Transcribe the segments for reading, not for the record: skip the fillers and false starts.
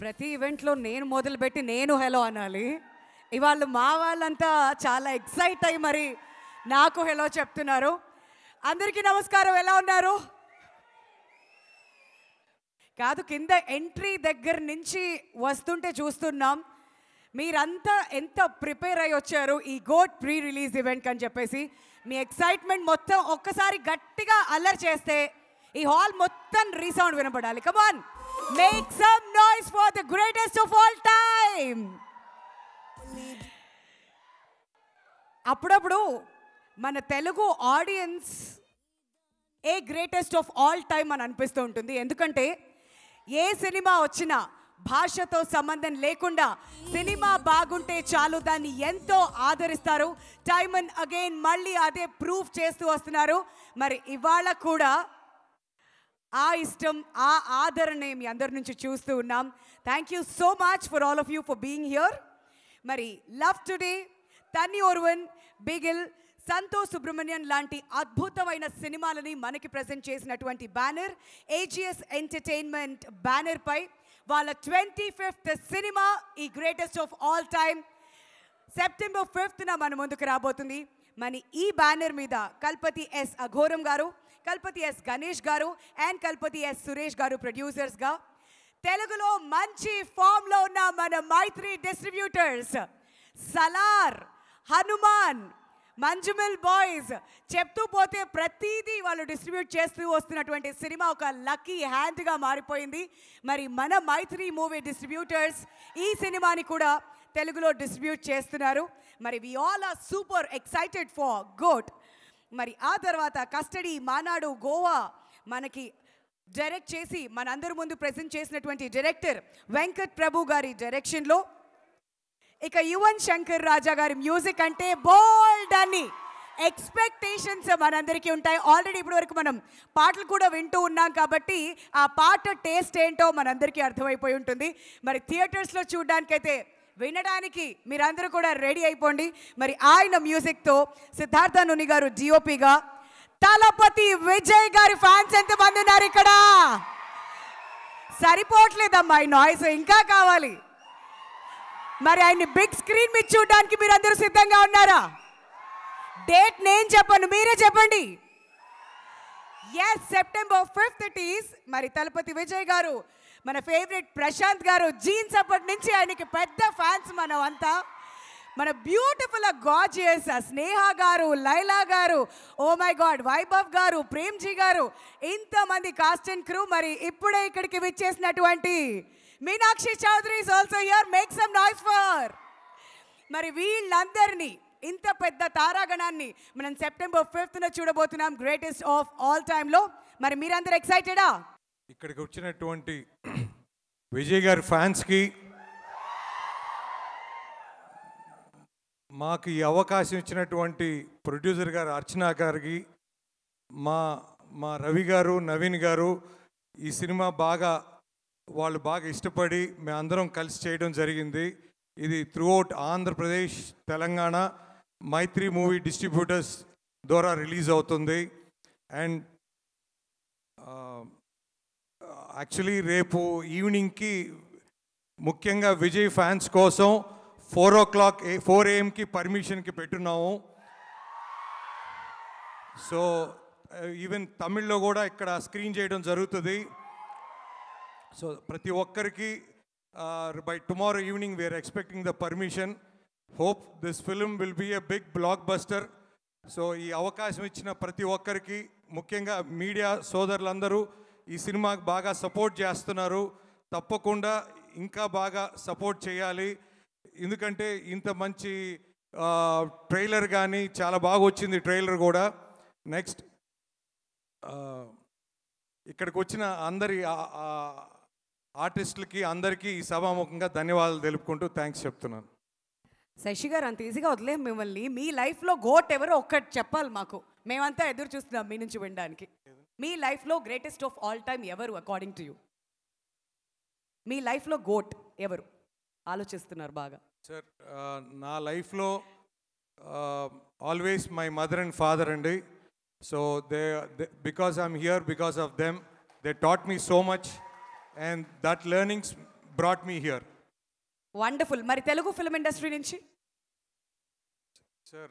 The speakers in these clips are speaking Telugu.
ప్రతి ఈవెంట్లో నేను మొదలుపెట్టి నేను హలో అనాలి. ఇవాళ మా వాళ్ళంతా చాలా ఎక్సైట్ అయ్యి మరి నాకు హలో చెప్తున్నారు. అందరికీ నమస్కారం. ఎలా ఉన్నారు? కాదు, కింద ఎంట్రీ దగ్గర నుంచి వస్తుంటే చూస్తున్నాం మీరంతా ఎంత ప్రిపేర్ అయ్యి వచ్చారు ఈ గోట్ ప్రీ రిలీజ్ ఈవెంట్ అని చెప్పేసి. మీ ఎక్సైట్మెంట్ మొత్తం ఒక్కసారి గట్టిగా అల్లరి చేస్తే ఈ హాల్ మొత్తం రీసౌండ్ వినపడాలి. Come on, make some noise for the greatest of all time. అప్పుడప్పుడు మన Telugu audience a greatest of all time అని అనిపిస్తూ ఉంటుంది. ఎందుకంటే ఏ సినిమా వచ్చినా భాషతో సంబంధం లేకుండా సినిమా బాగుంటే చాలు దాన్ని ఎంతో ఆదరిస్తారు. టైమ్ అండ్ అగైన్ మళ్ళీ అదే ప్రూఫ్ చేస్తూ వస్తున్నారు. మరి ఇవాళ కూడా ఆ ఇష్టం, ఆ ఆదరణ మీ అందరి నుంచి చూస్తూ ఉన్నాం. Thank you so much for all of you for being here. మరి లవ్ టుడే, తన్ని ఓర్వన్, బిగిల్, సంతోష్ సుబ్రహ్మణ్యన్ లాంటి అద్భుతమైన సినిమాలని మనకి ప్రజెంట్ చేసినటువంటి బ్యానర్ ఏజిఎస్ ఎంటర్టైన్మెంట్ బ్యానర్ పై వాళ్ళ 25th సినిమా ఈ greatest of all time September 5th మన ముందుకు రాబోతుంది. మన ఈ బ్యానర్ మీద కల్పతి ఎస్ అఘోరం గారు, కల్పతి ఎస్ గణేష్ గారు అండ్ కల్పతి ఎస్ సురేష్ గారు ప్రొడ్యూసర్స్గా, తెలుగులో మంచి ఫామ్లో ఉన్న మన మైత్రి డిస్ట్రిబ్యూటర్స్, సలార్, హనుమాన్, మంజుమిల్ బాయ్స్, చెప్తూ పోతే ప్రతిదీ వాళ్ళు డిస్ట్రిబ్యూట్ చేస్తూ వస్తున్నటువంటి సినిమా ఒక లక్కీ హ్యాండ్గా మారిపోయింది. మరి మన మైత్రి మూవీ డిస్ట్రిబ్యూటర్స్ ఈ సినిమాని కూడా తెలుగులో డిస్ట్రిబ్యూట్ చేస్తున్నారు. మరి we all are super excited for GOAT. మరి ఆ తర్వాత కస్టడీ, మానాడు, గోవా మనకి డైరెక్ట్ చేసి మనందరి ముందు ప్రెజెంట్ చేసినటువంటి డైరెక్టర్ వెంకట్ ప్రభు గారి డైరెక్షన్లో, ఇక యువన్ శంకర్ రాజా గారి మ్యూజిక్ అంటే బోల్డ్ అని ఎక్స్పెక్టేషన్స్ మనందరికీ ఉంటాయి. ఆల్రెడీ ఇప్పటి వరకు మనం పాటలు కూడా వింటూ ఉన్నాం కాబట్టి ఆ పాట టేస్ట్ ఏంటో మనందరికీ అర్థమైపోయి ఉంటుంది. మరి థియేటర్స్లో చూడడానికైతే వినడానికి మీరందరూ కూడా రెడీ అయిపోండి. మరి ఆయన మ్యూజిక్తో సిద్ధార్థ నుని గారు డిఓపిగా, తలపతి విజయ్ గారి ఫ్యాన్స్ ఎంతమంది ఉన్నారు ఇక్కడ? సరిపోవట్లేదమ్మా ఈ నాయిస్, ఇంకా కావాలి. మరి ఆయన్ని బిగ్ స్క్రీన్ మీద చూడడానికి మీరందరూ సిద్ధంగా ఉన్నారా? డేట్ నేను చెప్పను, మీరే చెప్పండి. Yes, September 5th it is. మరి తలపతి విజయ్ గారు, మన ఫేవరెట్ ప్రశాంత్ గారు జీన్స్ అప్పటి నుంచి ఆయనకి పెద్ద ఫ్యాన్స్ మనం అంతా. మన బ్యూటిఫుల్ గార్జియస్ స్నేహ గారు, లైలా గారు, ఓ మై గాడ్, వైభవ్ గారు, ప్రేమ్జీ గారు, ఇంతమంది కాస్ట్ అండ్ క్రూ. మరి ఇప్పుడే ఇక్కడికి విచ్చేసినటువంటి Meenakshi Chaudhary is also here. Make some noise for. మరి వీళ్ళందరినీ, ఇంత పెద్ద తారాగణాన్ని మనం సెప్టెంబర్ 5th చూడబోతున్నాం గ్రేటెస్ట్ ఆఫ్ ఆల్ టైమ్లో. మరి మీరందరూ ఎక్సైటెడా? ఇక్కడికి వచ్చినటువంటి విజయ్ గారి ఫ్యాన్స్కి, మాకు ఈ అవకాశం ఇచ్చినటువంటి ప్రొడ్యూసర్ గారు అర్చన గారికి, మా రవి గారు, నవీన్ గారు, ఈ సినిమా వాళ్ళు బాగా ఇష్టపడి మేమందరం కలిసి చేయడం జరిగింది. ఇది throughout Andhra Pradesh, Telangana Mythri movie distributors ద్వారా రిలీజ్ అవుతుంది. అండ్ యాక్చువల్లీ రేపు ఈవినింగ్కి ముఖ్యంగా విజయ్ ఫ్యాన్స్ కోసం 4 AM పర్మిషన్కి పెట్టున్నాము. సో ఈవెన్ తమిళ్లో కూడా ఇక్కడ స్క్రీన్ చేయడం జరుగుతుంది. సో ప్రతి ఒక్కరికి by tomorrow evening we're expecting the permission. Hope this film will be a big blockbuster. So ఈ అవకాశం ఇచ్చిన ప్రతి ఒక్కరికి, ముఖ్యంగా మీడియా సోదరులందరూ ఈ సినిమాకి బాగా సపోర్ట్ చేస్తున్నారు. తప్పకుండా ఇంకా బాగా సపోర్ట్ చేయాలి. ఎందుకంటే ఇంత మంచి ట్రైలర్ కానీ చాలా బాగా వచ్చింది, ట్రైలర్ కూడా. నెక్స్ట్ ఇక్కడికి వచ్చిన అందరి ఆర్టిస్టులకి అందరికీ ఈ సభాముఖంగా ధన్యవాదాలు తెలుపుకుంటూ థ్యాంక్స్ చెప్తున్నాను. శశి గారు, అంత ఈజీగా వదిలేం మిమ్మల్ని. మీ లైఫ్లో గోట్ ఎవరో ఒక్కటి చెప్పాలి మాకు. మేమంతా ఎదురు చూస్తున్నాం మీ నుంచి వినడానికి. మీ లైఫ్లో గ్రేటెస్ట్ ఆఫ్ ఆల్ టైమ్ ఎవరు అకార్డింగ్ టు యూ? మీ లైఫ్లో గోట్ ఎవరు ఆలోచిస్తున్నారు బాగా? సార్, నా లైఫ్లో always my mother and father అండి. So because I'm here because of them, they taught me so much, and that learnings brought me here. Wonderful. మరి తెలుగు ఫిల్మ్ ఇండస్ట్రీ నుంచి Sir,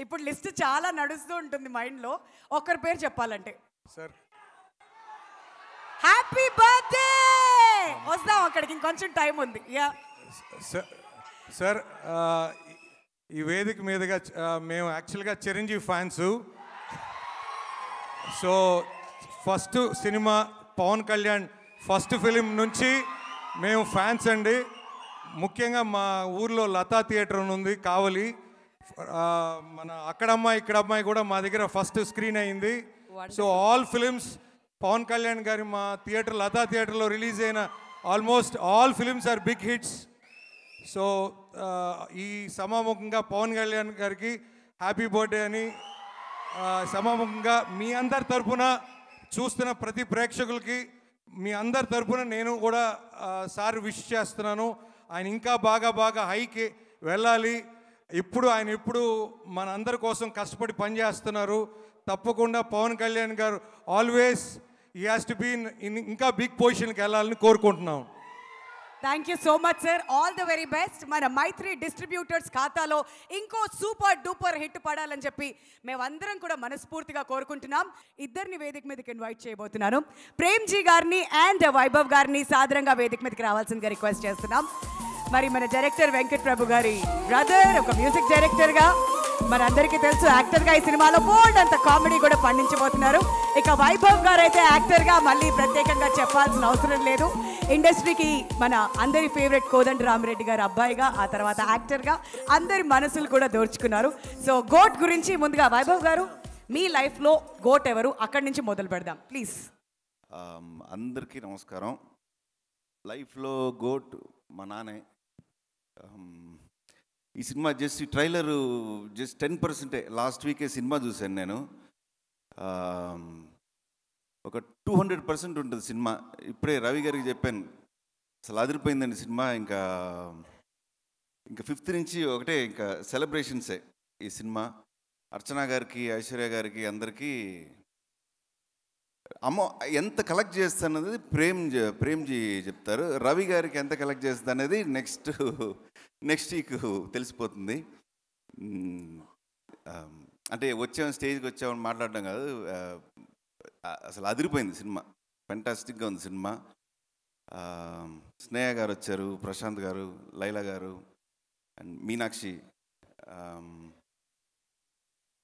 ఇప్పుడు లిస్ట్ చాలా నడుస్తూ ఉంటుంది మైండ్లో. ఒక్కరి పేరు చెప్పాలంటే sir, హ్యాపీ బర్త్డే. వస్తాం అక్కడికి, ఇంకొంచెం టైం ఉంది. యా సార్ ఈ వేదిక మీదుగా మేము యాక్చువల్గా Chiranjeevi fans. So first cinema Pawan Kalyan first film నుంచి మేము ఫ్యాన్స్ అండి. ముఖ్యంగా మా ఊర్లో లతా థియేటర్ ఉంది కావలి. మన అక్కడమ్మాయి ఇక్కడమ్మాయి కూడా మా దగ్గర ఫస్ట్ స్క్రీన్ అయింది. So all films Pawan Kalyan గారి మా థియేటర్ లతా థియేటర్లో రిలీజ్ అయిన almost all films are big hits. So ఈ సమాముఖంగా పవన్ కళ్యాణ్ గారికి హ్యాపీ బర్త్డే అని సమాముఖంగా మీ అందరి తరఫున చూస్తున్న ప్రతి ప్రేక్షకులకి మీ అందరి తరఫున నేను కూడా సార్ విష్ చేస్తున్నాను. ఆయన ఇంకా బాగా హైకి వెళ్ళాలి. ఆయన ఇప్పుడు మన అందరి కోసం కష్టపడి పనిచేస్తున్నారు. తప్పకుండా Pawan Kalyan garu always he has to be ఇంకా బిగ్ పొజిషన్కి వెళ్ళాలని కోరుకుంటున్నాం. Thank you so much sir. All the very best. మన మైత్రి డిస్ట్రిబ్యూటర్స్ ఖాతాలో ఇంకో సూపర్ డూపర్ హిట్ పడాలని చెప్పి మేమందరం కూడా మనస్ఫూర్తిగా కోరుకుంటున్నాం. ఇద్దరిని వేదిక మీదకి ఇన్వైట్ చేయబోతున్నాను. ప్రేమ్జీ గారిని అండ్ వైభవ్ గారిని సాదరంగా వేదిక మీదకి రావాల్సిందిగా రిక్వెస్ట్ చేస్తున్నాం. మరి మన డైరెక్టర్ వెంకట్ ప్రభు గారి బ్రదర్, ఒక మ్యూజిక్ డైరెక్టర్గా మనందరికీ తెలుసు, యాక్టర్గా ఈ సినిమాలో బోల్డ్ అంత కామెడీ కూడా పండించబోతున్నారు. ఇక వైభవ్ గారు అయితే యాక్టర్గా మళ్ళీ ప్రత్యేకంగా చెప్పాల్సిన అవసరం లేదు. ఇండస్ట్రీకి మన అందరి ఫేవరెట్ కోదండ రామిరెడ్డి గారు అబ్బాయిగా, ఆ తర్వాత యాక్టర్గా అందరి మనసులు కూడా దోచుకున్నారు. సో గోట్ గురించి ముందుగా వైభవ్ గారు, మీ లైఫ్లో గోట్ ఎవరు, అక్కడి నుంచి మొదలు పెడదాం ప్లీజ్. అందరికీ నమస్కారం. లైఫ్లో గోట్ మా నాన్నే. ఈ సినిమా జస్ట్ ఈ ట్రైలరు జస్ట్ 10%. లాస్ట్ వీకే సినిమా చూశాను నేను. ఒక 200% ఉంటుంది సినిమా. ఇప్పుడే రవి గారికి చెప్పాను, అసలు అదిరిపోయిందండి సినిమా. ఇంకా 5th నుంచి ఒకటే ఇంకా సెలబ్రేషన్సే ఈ సినిమా. అర్చన గారికి, ఐశ్వర్య గారికి, అందరికీ ఎంత కలెక్ట్ చేస్తానది ప్రేమ్జీ చెప్తారు. రవి గారికి ఎంత కలెక్ట్ చేస్తుంది అనేది నెక్స్ట్ వీక్ తెలిసిపోతుంది. అంటే స్టేజ్కి వచ్చామని మాట్లాడడం కాదు, అసలు అదిరిపోయింది సినిమా. ఫెంటాస్టిక్గా ఉంది సినిమా. స్నేహ గారు వచ్చారు, ప్రశాంత్ గారు, లైలా గారు అండ్ మీనాక్షి.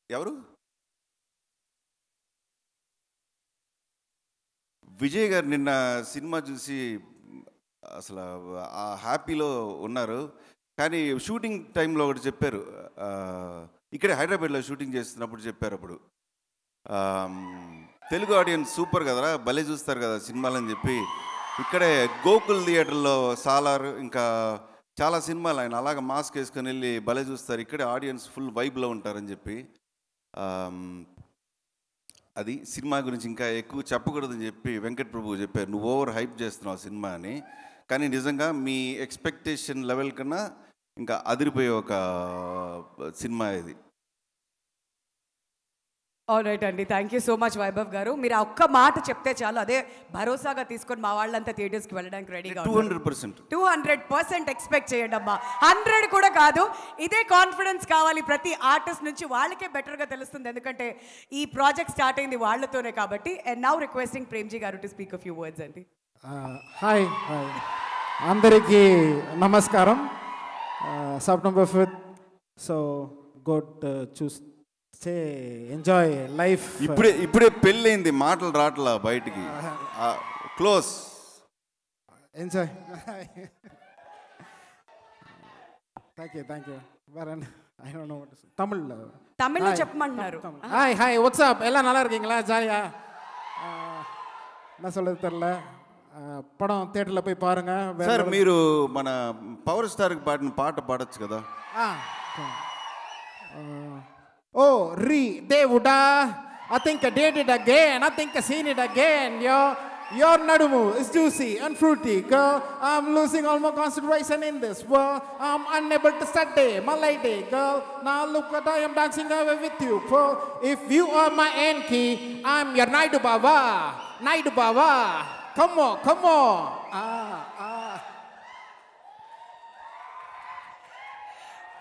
ఎవరు విజయ్ గారు నిన్న సినిమా చూసి అసలు ఆ హ్యాపీలో ఉన్నారు. కానీ షూటింగ్ టైంలో ఒకటి చెప్పారు, ఇక్కడే హైదరాబాద్లో షూటింగ్ చేస్తున్నప్పుడు చెప్పారు. అప్పుడు తెలుగు ఆడియన్స్ సూపర్ కదరా, భలే చూస్తారు కదా సినిమాలని చెప్పి ఇక్కడే గోకుల్ థియేటర్లో సాలార్ ఇంకా చాలా సినిమాలు ఆయన అలాగ మాస్క్ వేసుకొని వెళ్ళి భలే చూస్తారు, ఇక్కడే ఆడియన్స్ ఫుల్ వైబ్లో ఉంటారని చెప్పి. అది సినిమా గురించి ఇంకా ఎక్కువ చెప్పకూడదని చెప్పి వెంకట్ ప్రభు చెప్పారు, నువ్వు ఓవర్ హైప్ చేస్తున్నావు సినిమా అని. కానీ నిజంగా మీ ఎక్స్పెక్టేషన్ లెవెల్ కన్నా ఇంకా అదిరిపోయే ఒక సినిమా ఇది. ఆల్ రైట్ అండి, thank you so much Vaibhav గారు. మీరు ఒక్క మాట చెప్తే చాలు, అదే భరోసాగా తీసుకొని మా వాళ్ళంతా థియేటర్స్కి వెళ్ళడానికి రెడీగా 200% ఎక్స్పెక్ట్ చేయండి అమ్మా. 100 కూడా కాదు, ఇదే కాన్ఫిడెన్స్ కావాలి ప్రతి ఆర్టిస్ట్ నుంచి. వాళ్ళకే బెటర్గా తెలుస్తుంది, ఎందుకంటే ఈ ప్రాజెక్ట్ స్టార్ట్ అయింది వాళ్ళతోనే కాబట్టి. అండ్ నౌ రిక్వెస్టింగ్ ప్రేమ్జీ గారు to speak a few words అండి. హాయ్ అందరికీ నమస్కారం. September 5th, సో గుడ్ చూస్తే ఎంజాయ్ లైఫ్. ఇప్పుడే పెళ్ళైంది, మాటలు రాట్లా బయటికి. Close enjoy. థ్యాంక్ యూ வரேன். I don't know what to say. தமிழ்లో చెప్పమంటున్నారు. ஹாய் வாட்ஸ்அப் எல்லாம் நல்லா இருக்கீங்களா? ஜாலியா? என்ன சொல்றது தெரியல. పடம் థియేటర్లో పోయి పారుங்க. సార్ మీరు మన పవర్ స్టార్కి పాడిన పాట పాడొచ్చు కదా. ఓ రీ దేవుడా, I think I did it again, I think I seen it again. Your nadumu is juicy and fruity, girl. I'm losing all my concentration in this world. I'm unable to study my lady, girl. Now look what I am dancing away with you, bro. If you are my Enki, I'm your Naidu Baba. come on, come on. Ah.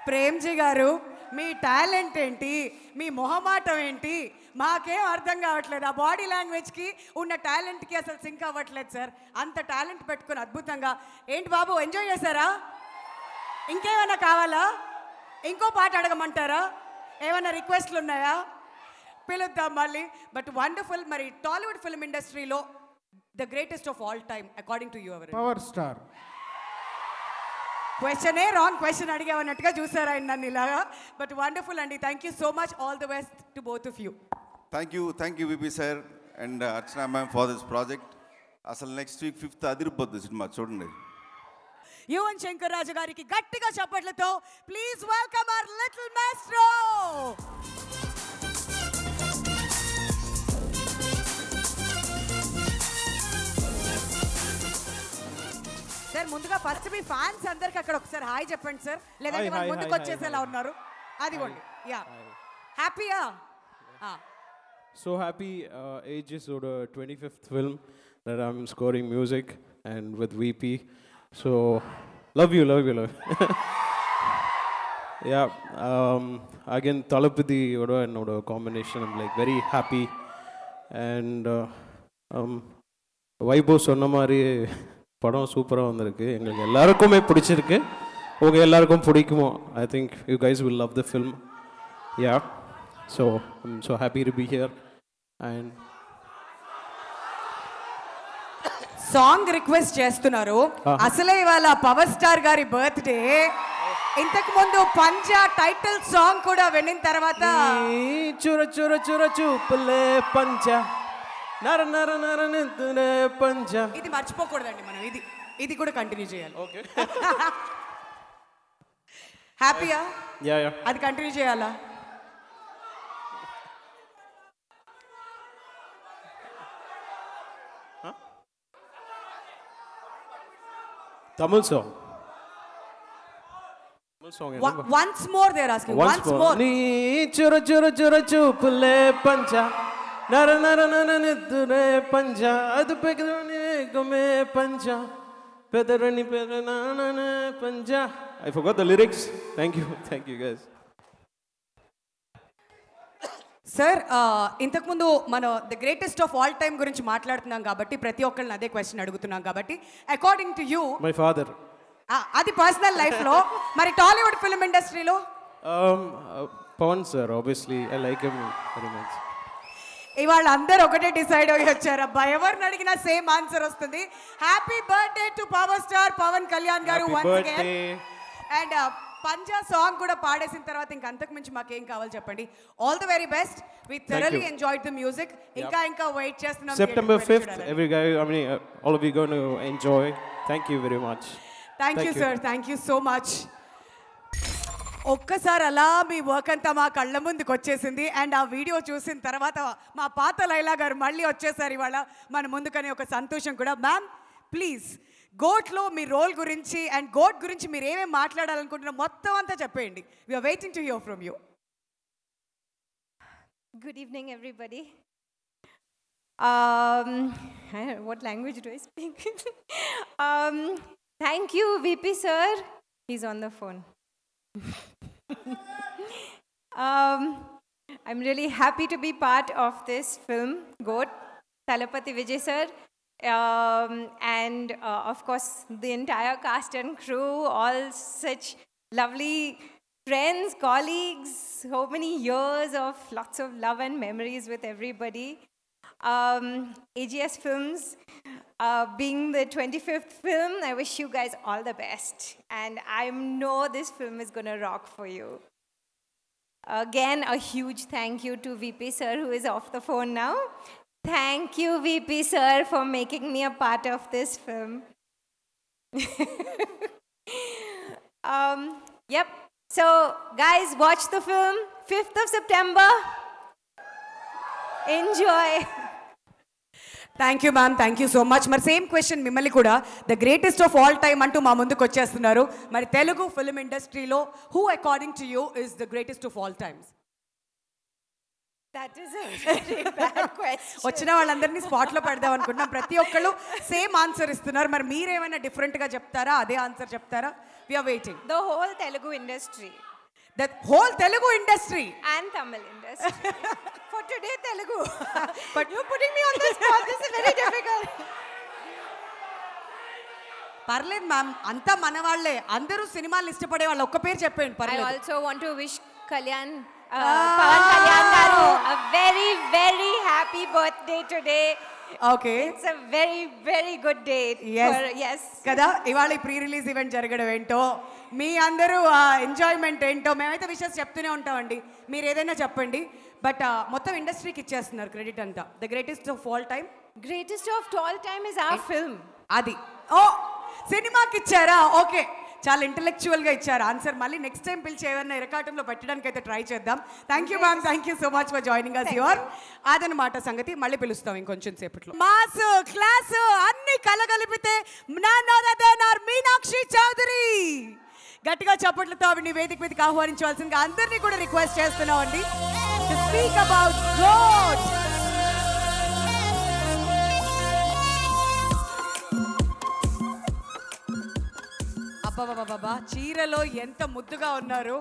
Premji గారు మీ టాలెంట్ ఏంటి, మీ మొహమాటం ఏంటి, మాకేం అర్థం కావట్లేదు. ఆ బాడీ లాంగ్వేజ్కి ఉన్న టాలెంట్కి అసలు సింక్ అవ్వట్లేదు సార్. అంత టాలెంట్ పెట్టుకుని అద్భుతంగా. ఏంటి బాబు, ఎంజాయ్ చేశారా? ఇంకేమైనా కావాలా? ఇంకో పాట అడగమంటారా? ఏమైనా రిక్వెస్ట్లు ఉన్నాయా? పిలుద్దాం మళ్ళీ. But wonderful. మరి టాలీవుడ్ ఫిల్మ్ ఇండస్ట్రీలో the greatest of all time according to you ఎవరు? Power star. క్వశ్చనే రాంగ్ క్వశ్చన్ అడిగామన్నట్టుగా చూసారు ఆయన నన్ను ఇలాగా. బట్ వండర్ఫుల్ అండి. Thank you so much. All the best to both of you. Thank you VP sir and Archana ma'am for this project. అసలు నెక్స్ట్ వీక్ 5th అదిరిపోద్ది సినిమా, చూడండి. యువన్ శంకర్ రాజు గారికి గట్టిగా చప్పట్లతో please welcome our little maestro. Sir ముందుగా ఫస్ట్ మీ ఫ్యాన్స్ అందరికి అక్కడ ఒకసారి హాయ్ చెప్పండి సార్, లేదంటే వాళ్ళు ముందుకు వచ్చేసేలా ఉన్నారు. అదిగోండి. యా, హ్యాపీయా? So happy, age is the 25th film that I'm scoring music and with VP. So love you. Yeah, again Talapati oda ennoda combination. I'm like very happy and வைபோ சொன்ன மாதிரி படம் சூப்பராக வந்திருக்கு. எங்களுக்கு எல்லாருக்குமே பிடிச்சிருக்கு. ஓகே, எல்லாருக்கும் பிடிக்குமோ? I think you guys will love the film. Yeah, so I'm so happy to be here. And song request చేస్తున్నారు. అసలే ఇవాళ పవర్ స్టార్ గారి బర్త్డే. ఇంతకు ముందు పంజా టైటిల్ సాంగ్ కూడా వినిన తర్వాత చుర చుర చుర చూపులే పంజా నర నర నర నింతునే పంజా, ఇది మర్చిపోకూడదండి మనం. ఇది కూడా కంటిన్యూ చేయాలి. ఓకే. హ్యాపీయా? యా అది కంటిన్యూ చేయాలా? Tamil song. Once more they are asking. Once more. నీ చుర చుర చుర చూపులే పంజా నర నర నర నిద్దునే పంజా అది పెగలని గమే పంజా పెదరని పెదనాననే పంజా. I forgot the lyrics. Thank you guys. Sir, ఇంతకుముందు మనం the greatest of all time గురించి మాట్లాడుతున్నాం కాబట్టి ప్రతి ఒక్కరిని అదే క్వశ్చన్ అడుగుతున్నాం కాబట్టి according to you My father. అది పర్సనల్ లైఫ్లో, మరి టాలీవుడ్ ఫిల్మ్ ఇండస్ట్రీలో Pawan sir, obviously I like him very much. ఇవాళ అందరూ ఒకటే డిసైడ్ అయ్యి వచ్చారు. అబ్బా, ఎవరిని అడిగినా సేమ్ ఆన్సర్ వస్తుంది. Happy birthday to power star Pawan Kalyan గారు once again. And Panjaa song కూడా పాడేసిన తర్వాత ఇంకా అంతకు మించి మాకేం కావాలి చెప్పండి. All the very best. We thoroughly enjoyed the music. ఇంకా వెయిట్ చేస్తున్నాం. September 5th, every guy, all of you going to enjoy. Thank you very much. Thank you sir, thank you so much. ఒక్కసారి అలా మీ వర్క్ అంతా మా కళ్ళ ముందుకు వచ్చేసింది. అండ్ ఆ వీడియో చూసిన తర్వాత మా పాత లైలా గారు మళ్ళీ వచ్చేసారు ఇవాళ మన ముందుకని ఒక సంతోషం కూడా. మ్యామ్ ప్లీజ్, గోట్లో మీ రోల్ గురించి అండ్ గోట్ గురించి మీరు ఏమేమి మాట్లాడాలనుకుంటున్నారో మొత్తం అంతా చెప్పేయండి. We're waiting to hear from you. Good evening, everybody. What language do I speak? Thank you, VP sir. He's on the phone. I'm really happy to be part of this film, Goat, Talapati Vijay sir, and of course the entire cast and crew, all such lovely friends, colleagues, so many years of lots of love and memories with everybody. AGS Films, being the 25th film, I wish you guys all the best. And I know this film is going to rock for you. Again, a huge thank you to VP sir, who is off the phone now. Thank you, VP sir, for making me a part of this film. Yep. So, guys, watch the film, 5th of September. Enjoy. Thank you ma'am, thank you so much. మరి సేమ్ క్వశ్చన్ మిమ్మల్ని కూడా, the greatest of all time అంటూ మా ముందుకు వచ్చేస్తున్నారు. మరి తెలుగు ఫిల్మ్ ఇండస్ట్రీలో who according to you is the greatest of all times? That is a very bad question. వచ్చిన వాళ్ళందరినీ స్పాట్లో పెడదాం అనుకుంటున్నాం. ప్రతి ఒక్కళ్ళు సేమ్ ఆన్సర్ ఇస్తున్నారు. మరి మీరేమైనా డిఫరెంట్గా చెప్తారా, అదే ఆన్సర్ చెప్తారా? We are waiting. The whole Telugu industry. The whole Telugu industry. And Tamil industry. For today, Telugu. But you're putting me on the spot. This is very difficult. పర్లేదు మ్యామ్, అంతా మన వాళ్ళే, అందరూ సినిమాలు ఇష్టపడే వాళ్ళు. ఒక్క పేరు చెప్పండి I పర్లేదు. also want to wish Pawan Kalyan garu a very, very happy birthday today. Okay, It's a very, very good day. Yes. కదా, ఇవాళ ఈ ప్రీ రిలీజ్ ఈవెంట్ జరగడం ఏంటో, మీ అందరూ ఎంజాయ్మెంట్ ఏంటో, మేమైతే విషయాలు చెప్తూనే ఉంటామండి. మీరు ఏదైనా చెప్పండి. బట్ మొత్తం ఇండస్ట్రీకి ఇచ్చేస్తున్నారు క్రెడిట్ అంతా. The greatest of all time. Greatest of all time is our film. అది ఓ సినిమాకి ఇచ్చారా? ఓకే, చాలా ఇంటెలెక్చువల్గా ఇచ్చారు ఆన్సర్. మళ్ళీ నెక్స్ట్ టైం పిలిచి ఏమైనా ఇరకాటంలో పెట్టడానికి అయితే ట్రై చేద్దాం. Thank you ma'am, thank you so much for joining us your. అదనమాట సంగతి. మళ్ళీ పిలుస్తాం ఇంకొంచెం సేపట్లో. మాస్ క్లాస్ అన్ని కలగలిపితే మీనాక్షి చౌదరి. గట్టిగా చప్పట్లతో ఆవిడ వేదిక మీదకి ఆహ్వానించవలసిందిగా అందరినీ కూడా రిక్వెస్ట్ చేస్తున్నాం అండి. To speak about God. అబ్బాబాబా, చీరలో ఎంత ముద్దుగా ఉన్నారు.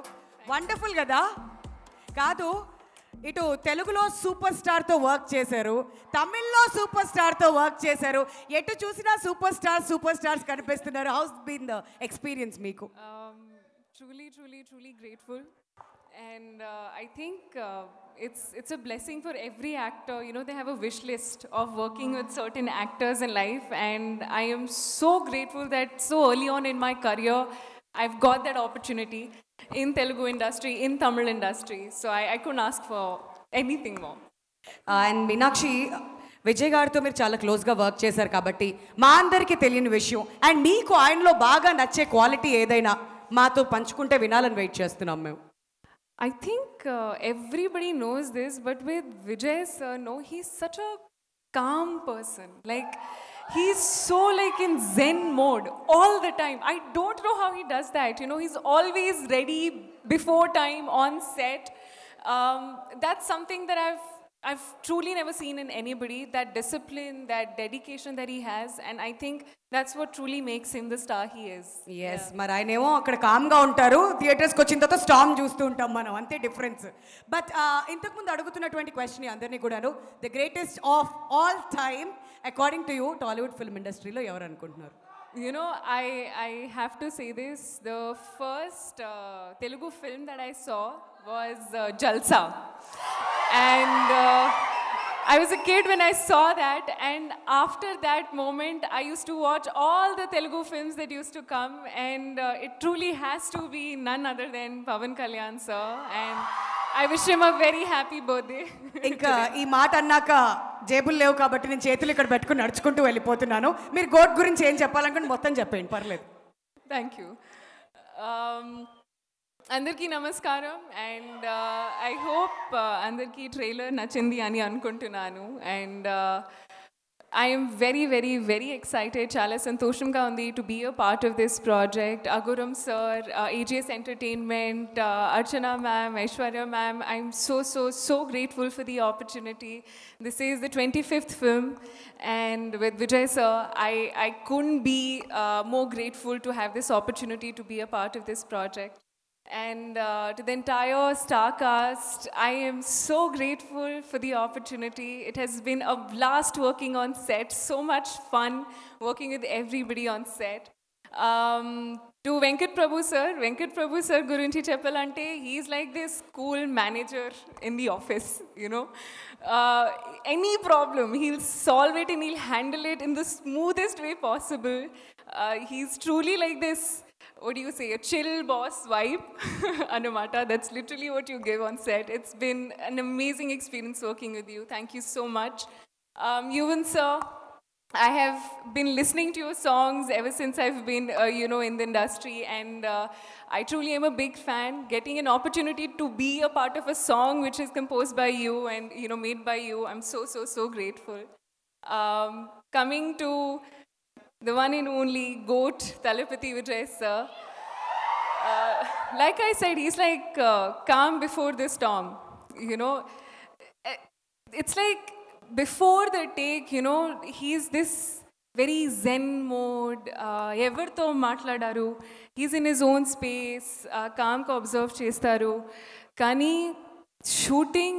వండర్ఫుల్ కదా. కాదు, ఇటు తెలుగులో సూపర్ స్టార్తో వర్క్ చేశారు, తమిళ్లో సూపర్ స్టార్తో వర్క్ చేశారు. ఎటు చూసినా సూపర్ స్టార్స్ కనిపిస్తున్నారు. హౌస్ బీన్ ద ఎక్స్పీరియన్స్ మీకు? Truly grateful. And I think it's a blessing for every actor. You know, they have a wish list of working with certain actors in life, and I am so grateful that so early on in my career I've got that opportunity in Telugu industry, in Tamil industry. So I couldn't ask for anything more. And Meenakshi, Vijay గారితో మీరు చాలా క్లోజ్గా వర్క్ చేశారు కాబట్టి మా అందరికీ తెలియని విషయం, అండ్ మీకు ఆయనలో బాగా నచ్చే క్వాలిటీ ఏదైనా మాతో పంచుకుంటే వినాలని వెయిట్ చేస్తున్నాం మేము. I think everybody knows this, but with Vijay sir, no, he's such a calm person. Like, he's so like in Zen mode all the time. I don't know how he does that. You know, he's always ready before time on set. That's something that I've truly never seen in anybody. That discipline, that dedication that he has, and I think that's what truly makes him the star he is. Yes, మరి ఆయనేమో అక్కడ కామ్గా ఉంటారు, థియేటర్స్కి వచ్చిన తర్వాత స్టామ్ చూస్తూ ఉంటాం మనం, అంతే డిఫరెన్స్. బట్ ఇంతకుముందు అడుగుతున్నటువంటి క్వశ్చన్ అందరినీ కూడాను, the greatest of all time according to you Tollywood film ఇండస్ట్రీలో ఎవరు అనుకుంటున్నారు? You know, I have to say this. The first Telugu film that I saw was Jalsa. And I was a kid when I saw that. And after that moment, I used to watch all the Telugu films that used to come. And it truly has to be none other than Pawan Kalyan sir. And I wish him a very happy birthday. ఇంకా ఈ మాట అన్నాక జేబులు లేవు కాబట్టి నేను చేతులు ఇక్కడ పెట్టుకుని నడుచుకుంటూ వెళ్ళిపోతున్నాను. మీరు గోట్ గురించి ఏం చెప్పాలనుకుంటే మొత్తం చెప్పండి, పర్లేదు. Thank you. Andarki namaskaram, and I hope andarki trailer nachindi ani anukuntunnanu, and I am very, very, very excited. Chala santoshamga undi to be a part of this project. Aguram sir, AGS Entertainment, Archana ma'am, Aishwarya ma'am, I'm so grateful for the opportunity. This is the 25th film, and with Vijay sir, I couldn't be more grateful to have this opportunity to be a part of this project. And to the entire star cast, I am so grateful for the opportunity. It has been a blast working on set, so much fun working with everybody on set. To Venkat Prabhu sir gurinchi cheppalante, he's like this cool manager in the office, you know. Any problem, he'll solve it and he'll handle it in the smoothest way possible. He's truly like this, what do you say, a chill boss vibe. Anamata, that's literally what you give on set. It's been an amazing experience working with you. Thank you so much. Yuvan sir, I have been listening to your songs ever since I've been, you know, in the industry, and I truly am a big fan. Getting an opportunity to be a part of a song which is composed by you and, you know, made by you, I'm so grateful. Coming to the one and only GOAT, Thalapathy Vijay sir. Like I said, he's like calm before the storm, you know. it's like before the take, you know, he's this very zen mode. Everto matladaru. He's in his own space. Calm ko observe chestaru. Kani shooting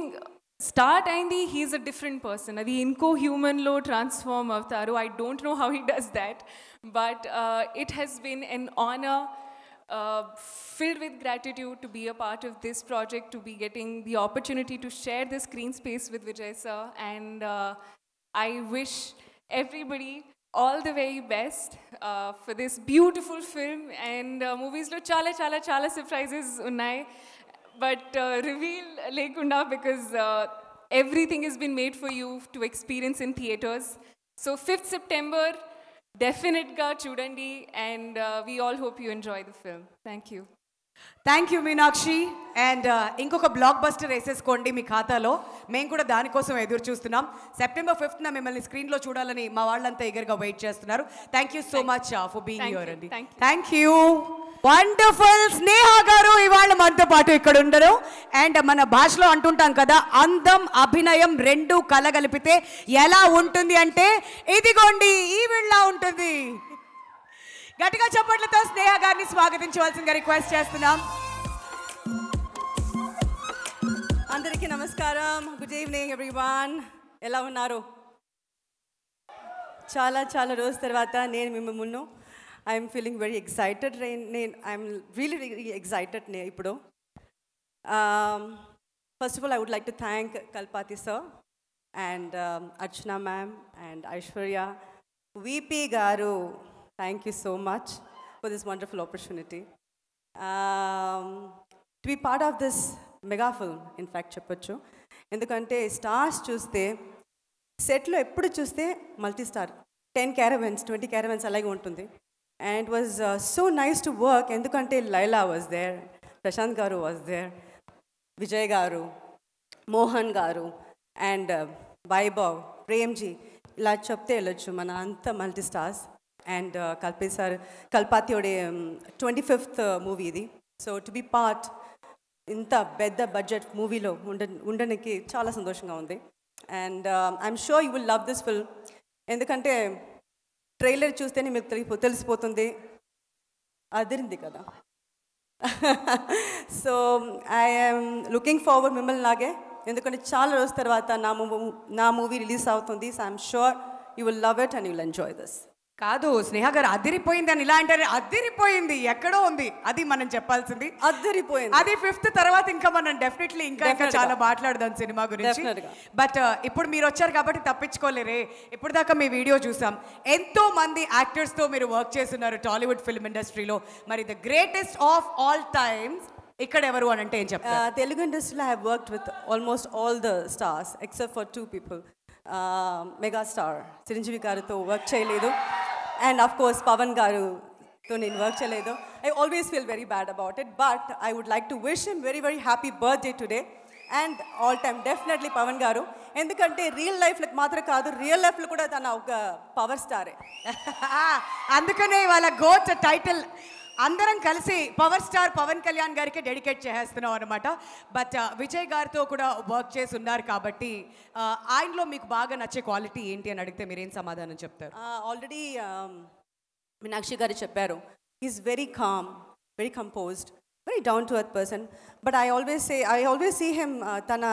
start aindi, he's a different person. Adi inko human lo transform avtaru. I don't know how he does that, but it has been an honor, filled with gratitude to be a part of this project, to be getting the opportunity to share the screen space with Vijay sir, and I wish everybody all the very best for this beautiful film. And movies lo chala surprises unnai, but reveal lekunda, because everything has been made for you to experience in theaters. So 5th September, definite ga chudandi, and we all hope you enjoy the film. Thank you. Thank you Meenakshi. And ఇంకొక బ్లాక్ బస్టర్ వేసేసుకోండి మీ ఖాతాలో. మేము కూడా దానికోసం ఎదురు చూస్తున్నాం. September 5th మిమ్మల్ని స్క్రీన్లో చూడాలని మా వాళ్ళంతా ఎగర్గా వెయిట్ చేస్తున్నారు. Thank you so much for being here అండి. Thank you. వండర్ఫుల్. స్నేహ గారు ఇవాళ మనతో పాటు ఇక్కడ ఉండరు. అండ్ మన భాషలో అంటుంటాం కదా, అందం అభినయం రెండు కలగలిపితే ఎలా ఉంటుంది అంటే ఇదిగోండి ఈ వీళ్ళ ఉంటుంది. గట్టిగా చప్పట్లతో స్నేహ గారిని స్వాగతించవలసిందిగా రిక్వెస్ట్ చేస్తున్నాం. అందరికీ నమస్కారం. Good evening everyone. ఎలా ఉన్నారు? చాలా రోజు తర్వాత నేను మీ ముందు I'm feeling very excited. I'm really excited ఇప్పుడు. First of all I would like to thank Kalpathi sir and Archana ma'am and Aishwarya, VP గారు. Thank you so much for this wonderful opportunity. To be part of this mega film, in fact, చెప్పొచ్చు. ఎందుకంటే స్టార్స్ చూస్తే సెట్లో ఎప్పుడు చూస్తే మల్టీ స్టార్, 10 caravans 20 caravans అలాగే ఉంటుంది. And it was so nice to work. ఎందుకంటే లైలా was there, ప్రశాంత్ గారు was there, విజయ్ గారు, మోహన్ గారు, అండ్ వైభవ్, ప్రేమ్జీ, ఇలా చెప్తే వెళ్ళొచ్చు మన అంత మల్టీ స్టార్స్. అండ్ కల్పాతియోడే 25th మూవీ ఇది. సో టు బి పార్ట్ ఇంత పెద్ద బడ్జెట్ మూవీలో ఉండడానికి చాలా సంతోషంగా ఉంది. And I'm sure you will love this film. ఎందుకంటే ట్రైలర్ చూస్తేనే మీకు తెలిసిపోతుంది, అదిరింది కదా. సో ఐఎమ్ లుకింగ్ ఫార్వర్డ్ మిమ్మల్ని లాగే, ఎందుకంటే చాలా రోజు తర్వాత నా మూవీ రిలీజ్ అవుతుంది. So I'm sure you will love it and you will enjoy this. కాదు స్నేహ గారు అదిరిపోయింది అని ఇలా అంటారు. అదిరిపోయింది ఎక్కడో ఉంది, అది మనం చెప్పాల్సింది. అదిరిపోయింది. అది 5th తర్వాత ఇంకా మనం డెఫినెట్లీ ఇంకా చాలా మాట్లాడదాం సినిమా గురించి. బట్ ఇప్పుడు మీరు వచ్చారు కాబట్టి తప్పించుకోలేరే. ఇప్పుడు దాకా మీ వీడియో చూసాం, ఎంతో మంది యాక్టర్స్తో మీరు వర్క్ చేస్తున్నారు టాలీవుడ్ ఫిల్మ్ ఇండస్ట్రీలో. మరి the greatest of all times ఇక్కడ ఎవరు అని అంటే ఏం చెప్తారు? తెలుగు ఇండస్ట్రీలో I have worked with almost all the stars except for 2 people. Megastar Chiranjeevi గారితో వర్క్ చేయలేదు, అండ్ ఆఫ్ కోర్స్ పవన్ గారుతో నేను వర్క్ చేయలేదు. I always feel very bad about it, but I would like to wish him very happy birthday today. And all time definitely Pawan garu, ఎందుకంటే రియల్ లైఫ్లో మాత్రం కాదు, రియల్ లైఫ్లో కూడా తన ఒక పవర్ స్టారే. అందుకనే వాళ్ళ గోట్ టైటిల్ అందరం కలిసి పవర్ స్టార్ పవన్ కళ్యాణ్ గారికి డెడికేట్ చేస్తున్నాం అనమాట. బట్ విజయ్ గారితో కూడా వర్క్ చేసి ఉన్నారు కాబట్టి ఆయనలో మీకు బాగా నచ్చే క్వాలిటీ ఏంటి అని అడిగితే మీరేం సమాధానం చెప్తారు? ఆల్రెడీ మీనాక్షి గారు చెప్పారు, he's very calm, very composed, very down to earth person. But I always see him, తన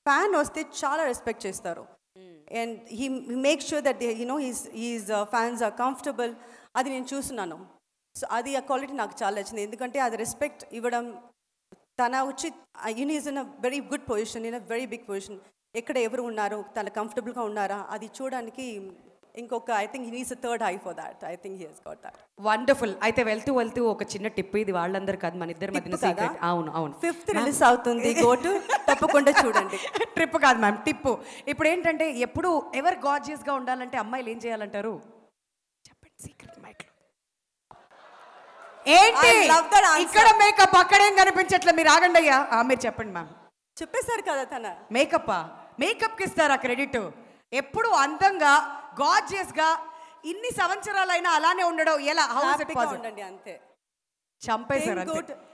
ఫ్యాన్ వస్తే చాలా రెస్పెక్ట్ చేస్తారు. And he make sure that his fans are comfortable. అది నేను చూస్తున్నాను. సో అది ఆ క్వాలిటీ నాకు చాలా నచ్చింది, ఎందుకంటే అది రెస్పెక్ట్ ఇవ్వడం. తన వచ్చి is in a very good position, in a very big position. ఎక్కడ ఎవరు ఉన్నారు, తన కంఫర్టబుల్గా ఉన్నారా అది చూడడానికి ఇంకొక I think he needs a third eye for that. I think he has got that. Wonderful. అయితే వెళ్తూ ఒక చిన్న టిప్, ఇది వాళ్ళందరూ కాదు మన ఇద్దరి మధ్యన సీక్రెట్. అవును 5th రిలీజ్ అవుతుంది, గో టు తప్పకుండా చూడండి. ట్రిప్ కాదు మ్యామ్, టిప్పు. ఇప్పుడు ఏంటంటే ఎప్పుడు ఎవరు గార్జియస్గా ఉండాలంటే అమ్మాయిలు ఏం చేయాలంటారు చెప్పండి, సీక్రెట్ మైక్లో. ఏంటి ఇక్కడ మేకప్ అక్కడేం కనిపించట్లే, మీరు ఆగండి అయ్యా. మీరు చెప్పండి మ్యామ్. చెప్పేశారు కదా తన మేకప్కి ఇస్తారా క్రెడిట్? ఎప్పుడు అందంగా గార్జియస్గా ఇన్ని సంవత్సరాలైనా అలానే ఉండడం ఎలా? ఉండండి అంతే. చంపేశారు.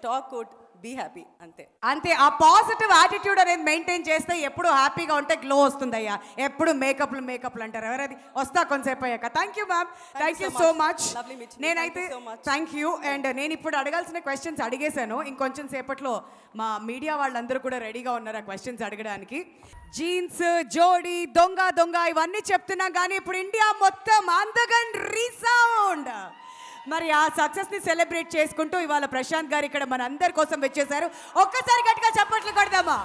టాక్ గుడ్, బీ హ్యాపీ అంతే. అంతే, ఆ పాజిటివ్ యాటిట్యూడ్ అనేది మెయింటైన్ చేస్తే ఎప్పుడు హ్యాపీగా ఉంటే గ్లో వస్తుందయ్యా. ఎప్పుడు మేకప్లు అంటారు ఎవరది, వస్తా కొంతసేపు అయ్యాక. Thank you ma'am, thank you so much. నేనైతే థ్యాంక్ యూ. అండ్ నేను ఇప్పుడు అడగాల్సిన క్వశ్చన్స్ అడిగేశాను, ఇంకొంచెం సేపట్లో మా మీడియా వాళ్ళందరూ కూడా రెడీగా ఉన్నారు ఆ క్వశ్చన్స్ అడగడానికి. జీన్స్, జోడీ, దొంగ ఇవన్నీ చెప్తున్నాం, కానీ ఇప్పుడు ఇండియా మొత్తం అందగన్ రీసౌండ్. మరి ఆ సక్సెస్ని సెలబ్రేట్ చేసుకుంటూ ఇవాళ ప్రశాంత్ గారు ఇక్కడ మన అందరి కోసం వచ్చేసారు. ఒక్కసారి గట్టిగా చప్పట్లు కొడదామా.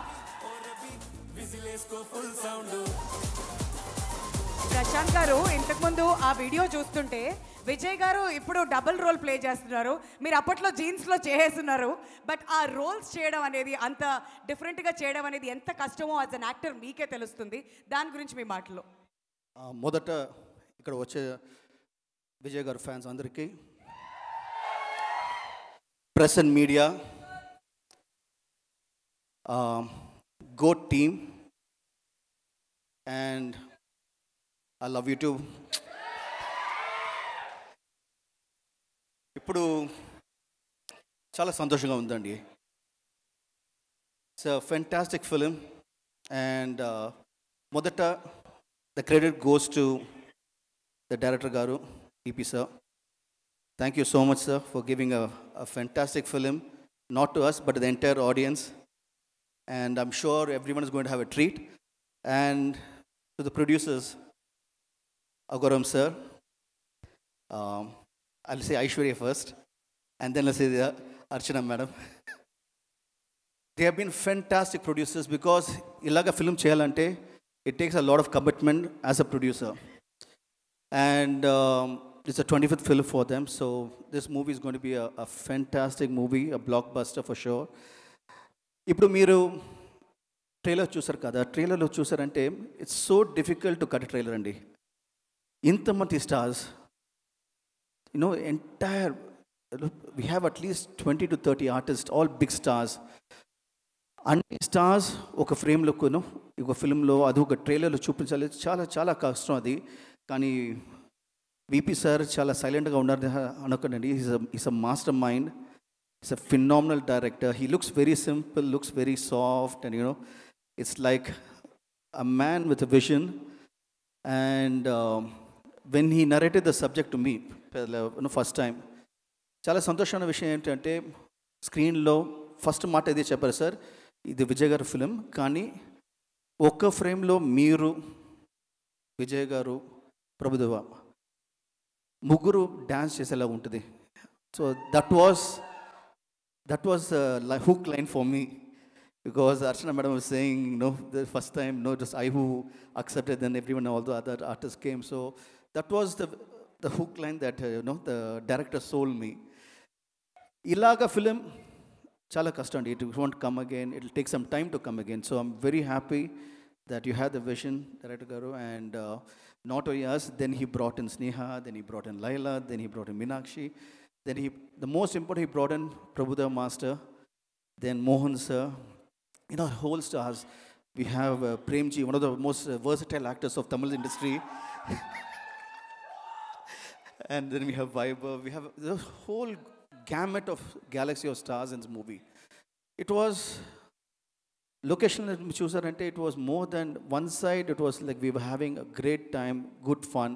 ప్రశాంత్ గారు ఇంతకుముందు ఆ వీడియో చూస్తుంటే విజయ్ గారు ఇప్పుడు డబుల్ రోల్ ప్లే చేస్తున్నారు, మీరు అప్పట్లో జీన్స్లో చేసేస్తున్నారు. బట్ ఆ రోల్స్ చేయడం అనేది, అంత డిఫరెంట్గా చేయడం అనేది ఎంత కష్టమో యాజ్ అన్ యాక్టర్ మీకే తెలుస్తుంది. దాని గురించి మీ మాటలో. మొదట ఇక్కడ వచ్చే విజయ్ గారు ఫ్యాన్స్ అందరికీ, press and media, GOAT team, and I love you too. ఇప్పుడు చాలా సంతోషంగా ఉందండి. It's a fantastic film. And మొదట the credit goes to the director garu, DP sir. Thank you so much, sir, for giving a fantastic film, not to us, but to the entire audience. And I'm sure everyone is going to have a treat. And to the producers, Agoram sir, I'll say Aishwarya first, and then I'll say Archana madam. They have been fantastic producers, because ilaga film cheyalante, it takes a lot of commitment as a producer. And it's a 25th film for them, so this movie is going to be a fantastic movie, a blockbuster for sure. ఇప్పుడు మీరు ట్రైలర్ చూసారు కదా, ట్రైలర్లో చూసారంటే it's so difficult to cut trailer అండి. ఇంతమంది stars, you know entire, we have at least 20 to 30 artist, all big stars. అన్ని స్టార్స్ ఒక ఫ్రేమ్లోను, ఒక ఫిల్మ్లో, అది ఒక ట్రైలర్లో చూపించాలి, చాలా చాలా కష్టం అది. కానీ VP సార్ చాలా సైలెంట్గా ఉన్నారు అనుకోండి. Is a master mind, is a phenomenal director. He looks very simple, looks very soft, and you know it's like a man with a vision. And when he narrated the subject to me first time, చాలా సంతోషమైన విషయం ఏంటంటే స్క్రీన్లో ఫస్ట్ మాట ఇదే చెప్పారు, సార్ ఇది విజయ్ గారు ఫిలిం, కానీ ఒక్క ఫ్రేమ్లో మీరు, విజయ్ గారు, ప్రభుదేవ ముగ్గురు డ్యాన్స్ చేసేలా ఉంటుంది. So that was hook line for me, because Archana madam was saying, no, the first time, no, just I who accepted, then everyone, all the other artists came. So that was the hook line that the director sold me. Ilaga film chala kashtam andi, it won't come again, it will take some time to come again. So I'm very happy that you had the vision, Director Garu, and not only us, then he brought in Sneha, then he brought in Laila, then he brought in Meenakshi, then the most important, he brought in Prabhudev Master, then Mohan sir, whole stars. We have Premji, one of the most versatile actors of Tamil industry. And then we have Vaibhav, we have the whole gamut of galaxy of stars in this movie. It was location చూసారంటే, it was more than one side, it was like we were having a great time, good fun,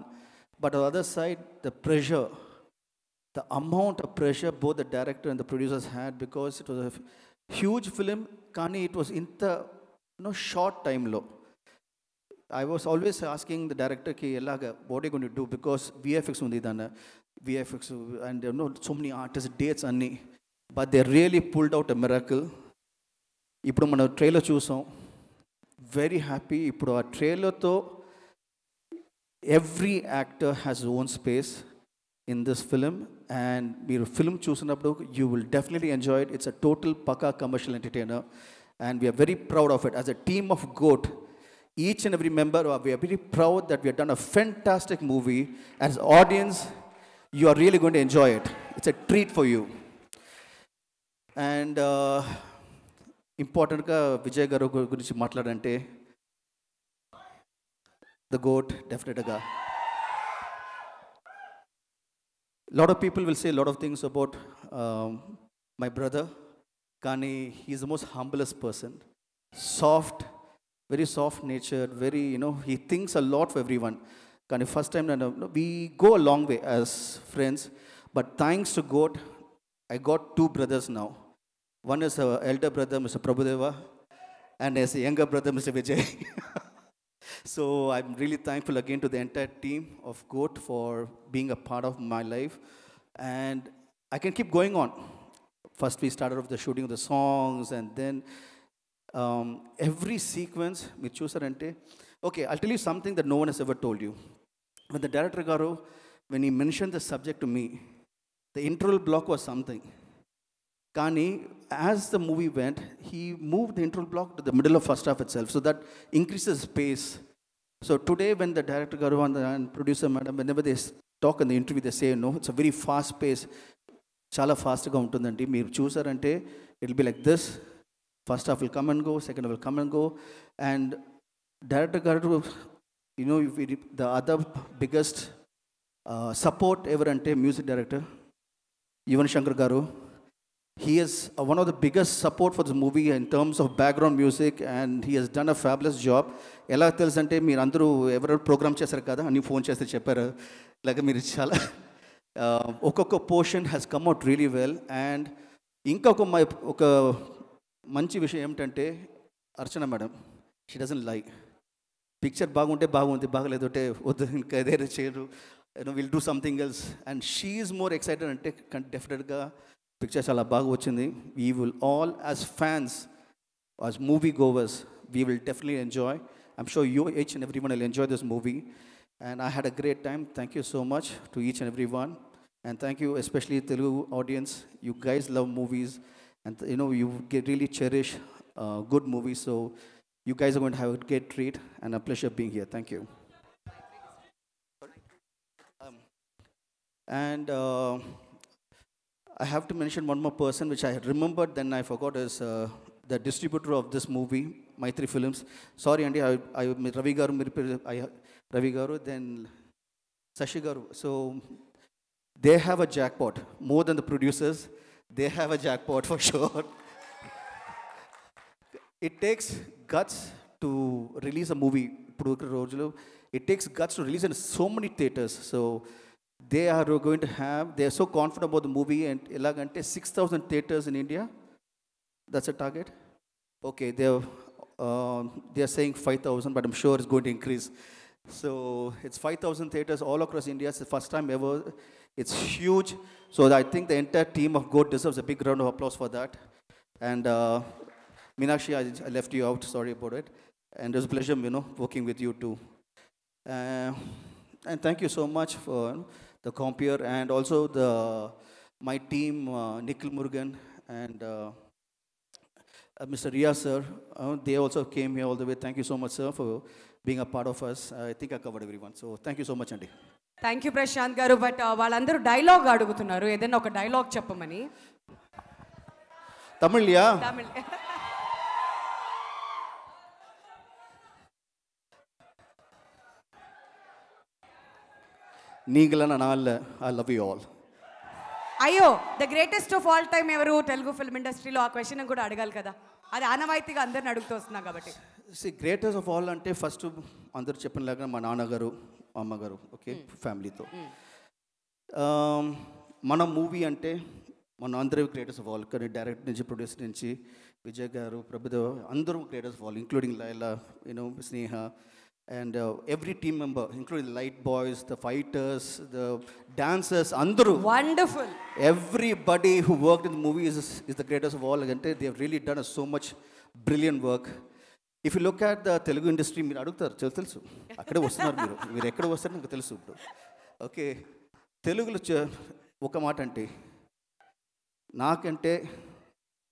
but on the other side, the pressure, the amount of pressure both the director and the producers had, because it was a huge film, కానీ it was in the short time low. I was always asking the director ki ellaga what are you going to do, because VFX undi dana, VFX and so many artists, dates anni, but they really pulled out a miracle. ఇప్పుడు మనం ట్రైలర్ చూసాం, వెరీ హ్యాపీ. ఇప్పుడు ఆ ట్రైలర్తో every actor has own space in this film, and మీరు ఫిల్మ్ చూసినప్పుడు you will definitely enjoy it. It's a total pakka commercial entertainer, and we are very proud of it. As a team of GOAT, each and every member, we are very proud that we have done a fantastic movie. As audience, you are really going to enjoy it. It's a treat for you. And ఇంపార్టెంట్గా విజయ్ గారు గురించి మాట్లాడంటే, ద గోట్ డెఫినెట్గా. Lot of people will say a lot of things about my brother, కానీ he's the most humblest person. Soft, very soft natured, very, he thinks a lot for everyone. కానీ first time we go a long way as friends, but thanks to God, I got two brothers now. One is our elder brother, Mr. Prabhudeva, and as a younger brother, Mr. Vijay. So I'm really thankful again to the entire team of GOAT for being a part of my life. And I can keep going on. First we started off the shooting of the songs, and then every sequence, మీరు చూసారంటే, okay, I'll tell you something that no one has ever told you. When the director Garu, when he mentioned the subject to me, the interval block was something. Kani, as the movie went, he moved the interval block to the middle of first half itself, so that increases pace. So today, when the director Garu and producer madam, whenever they talk in the interview, they say, no, it's a very fast pace. Chala fast ga untundandi. Meer chusarante, it'll be like this. First half will come and go, second half will come and go. And director Garu, the other biggest support ever ante music director, Yuvan Shankar Garu. He is one of the biggest support for this movie in terms of background music, and he has done a fabulous job. ఎలా తెలుసంటే మీరు అందరూ ఎవరెవరు ప్రోగ్రామ్ చేశారు కదా అని ఫోన్ చేస్తే చెప్పారు, ఇలాగ మీరు చాలా ఒక్కొక్క portion has come out really well. And ఇంకొక ఒక మంచి విషయం ఏమిటంటే అర్చన మేడం, షీ డజంట్ లై. పిక్చర్ బాగుంటే బాగుంది, బాగలేదంటే వద్దు, ఇంకా ఏదైనా చేయరు, will do something else. And she is more excited అంటే డెఫినెట్గా పిక్చర్ చాలా బాగా వచ్చింది. We will all as fans, as movie goers, we will definitely enjoy. I'm sure you each and every one will enjoy this movie. And I had a great time. Thank you so much to each and every one. And thank you especially Telugu audience. You guys love movies and you really cherish good movies. So you guys are going to have a great treat and a pleasure being here. Thank you. And I have to mention one more person which I had remembered, then I forgot, is the distributor of this movie, Maitri Films. Sorry, Andy, Ravi Garu, then Sashi Garu. So they have a jackpot, more than the producers. They have a jackpot for sure. It takes guts to release a movie. It takes guts to release in so many theaters. So they are going to have, they are so confident about the movie, and 6,000 theaters in India. That's a target. Okay, they are saying 5,000, but I'm sure it's going to increase. So it's 5,000 theaters all across India. It's the first time ever. It's huge. So I think the entire team of GOAT deserves a big round of applause for that. And Meenakshi, I left you out. Sorry about it. And it was a pleasure, working with you too. And thank you so much for the compere, and also my team, Nikhil Murugan and Mr. Riya sir. They also came here all the way. Thank you so much, sir, for being a part of us. I think I covered everyone. So thank you so much, Andy. Thank you Prashanth garu. But వాళ్ళందరూ డైలాగ్ అడుగుతున్నారు, ఏదైనా ఒక డైలాగ్ చెప్పమని. తమిళ్యా? తమిళ్. నీగలన నాల్ల, ఐ లవ్ యూ ఆల్. అయ్యో, the greatest of all time ఎవరు తెలుగు ఫిల్మ్ ఇండస్ట్రీలో? ఆ క్వశ్చన్ కూడా అడగాలి కదా, అది ఆనవాయితీగా అందరిని అడుగుతూ వస్తున్నాం కాబట్టి. గ్రేటెస్ట్ ఆఫ్ ఆల్ అంటే ఫస్ట్ అందరూ చెప్పినలాగా మా నాన్నగారు, అమ్మగారు, ఓకే, ఫ్యామిలీతో. మన మూవీ అంటే మన అందరూ గ్రేటెస్ట్ ఆఫ్ ఆల్. కానీ డైరెక్టర్ నుంచి, ప్రొడ్యూసర్ నుంచి, విజయ్ గారు, ప్రభుదేవ, అందరూ greatest of all, including Laila, Sneha, and every team member, including the light boys, the fighters, the dancers, andru wonderful. Everybody who worked in the movie is the greatest of all. They have really done so much brilliant work. If you look at the Telugu industry, మీరు అడుగుతారు, తెలుసు అక్కడే వస్తున్నారు, మీరు ఎక్కడ వస్తారో నాకు తెలుసు. ఇప్పుడు ఓకే, తెలుగులో ఒక మాట అంటే నాకంటే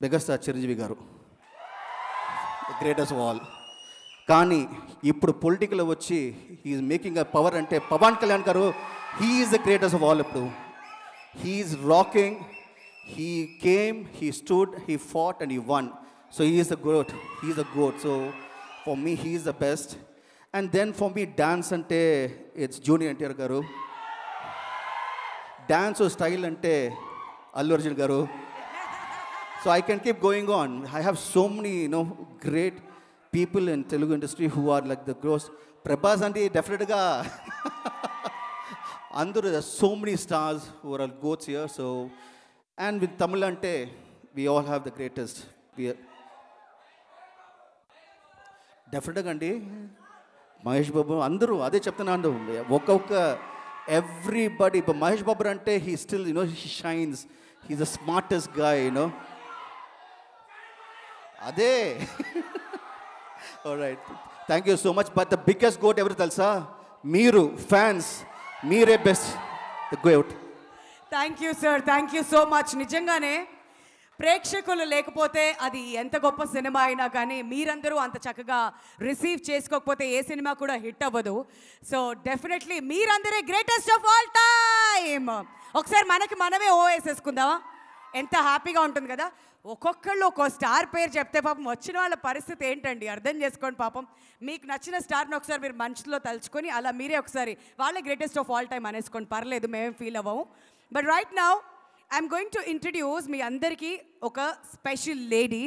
మెగాస్టార్ చిరంజీవి గారు గ్రేటెస్ట్ ఆఫ్ ఆల్. కానీ ఇప్పుడు పొలిటికల్ వచ్చి హీఈస్ మేకింగ్ అ పవర్ అంటే Pawan Kalyan garu, he is the greatest of all. ఇప్పుడు he is rocking, he came, he stood, he fought and he won. So he is the GOAT, he is the GOAT. So for me he is the best. And then for me dance అంటే it's junior NTR garu. Dance style అంటే అల్లు అర్జున్ గారు. So I can keep going on. I have so many, great people in Telugu industry who are like the gross. Prabhas ante definitely ga. Andru, there are so many stars who are goats here. So, and with Tamil ante, we all have the greatest. We are definitely ante. Mahesh Babu, Andru, ade cheptunanu. Okka everybody, but Mahesh Babu ante, he still, he shines. He's the smartest guy, Ade. All right. Thank you so much. But the biggest goat ever telsa, Meeru, fans, Meere best. The goat. Thank you sir, thank you so much. నిజంగానే ప్రేక్షకులు లేకపోతే అది ఎంత గొప్ప సినిమా అయినా కానీ మీరందరూ అంత చక్కగా రిసీవ్ చేసుకోకపోతే ఏ సినిమా కూడా హిట్ అవ్వదు. సో డెఫినెట్లీ మీరందరే గ్రేటెస్ట్ ఆఫ్ ఆల్ టైమ్. ఒకసారి మనకి మనమే వేసేసుకుందామా? ఎంత హ్యాపీగా ఉంటుంది కదా. ఒక్కొక్కళ్ళు ఒక్కో స్టార్ పేరు చెప్తే పాపం వచ్చిన వాళ్ళ పరిస్థితి ఏంటండి అర్థం చేసుకోండి. పాపం మీకు నచ్చిన స్టార్ని ఒకసారి మీరు మనసులో తలుచుకొని అలా మీరే ఒకసారి వాళ్ళే గ్రేటెస్ట్ ఆఫ్ ఆల్ టైమ్ అనేసుకోండి, పర్లేదు, మేమేం ఫీల్ అవ్వము. But right now I'm going to introduce మీ అందరికీ ఒక స్పెషల్ లేడీ.